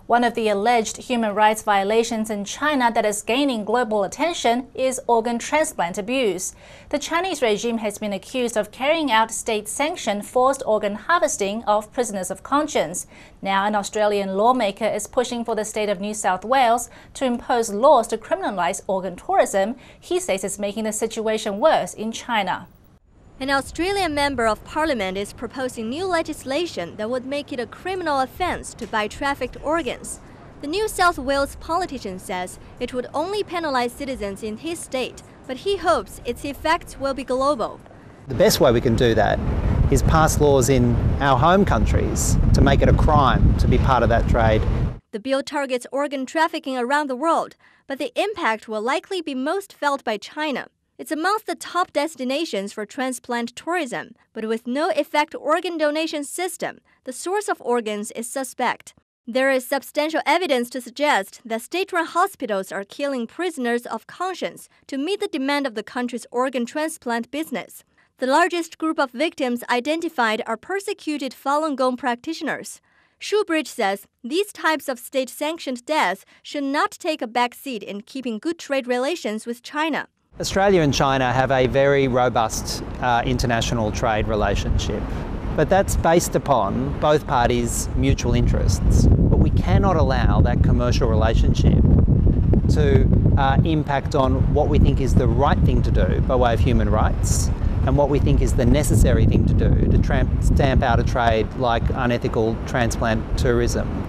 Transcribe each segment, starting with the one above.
One of the alleged human rights violations in China that is gaining global attention is organ transplant abuse. The Chinese regime has been accused of carrying out state-sanctioned forced organ harvesting of prisoners of conscience. Now, an Australian lawmaker is pushing for the state of New South Wales to impose laws to criminalize organ tourism. He says it's making the situation worse in China. An Australian Member of Parliament is proposing new legislation that would make it a criminal offence to buy trafficked organs. The New South Wales politician says it would only penalise citizens in his state, but he hopes its effects will be global. The best way we can do that is pass laws in our home countries to make it a crime to be part of that trade. The bill targets organ trafficking around the world, but the impact will likely be most felt by China. It's amongst the top destinations for transplant tourism, but with no effective organ donation system, the source of organs is suspect. There is substantial evidence to suggest that state-run hospitals are killing prisoners of conscience to meet the demand of the country's organ transplant business. The largest group of victims identified are persecuted Falun Gong practitioners. Shoebridge says these types of state-sanctioned deaths should not take a back seat in keeping good trade relations with China. Australia and China have a very robust international trade relationship, but that's based upon both parties' mutual interests. But we cannot allow that commercial relationship to impact on what we think is the right thing to do by way of human rights and what we think is the necessary thing to do to stamp out a trade like unethical transplant tourism.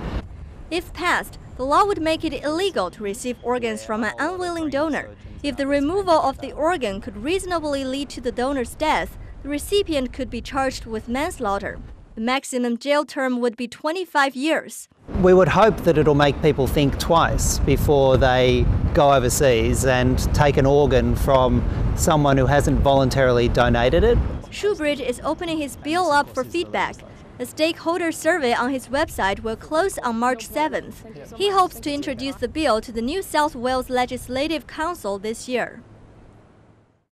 If passed, the law would make it illegal to receive organs from an unwilling donor. If the removal of the organ could reasonably lead to the donor's death, the recipient could be charged with manslaughter. The maximum jail term would be 25 years. We would hope that it'll make people think twice before they go overseas and take an organ from someone who hasn't voluntarily donated it. Shoebridge is opening his bill up for feedback. A stakeholder survey on his website will close on March 7th. He hopes to introduce the bill to the New South Wales Legislative Council this year.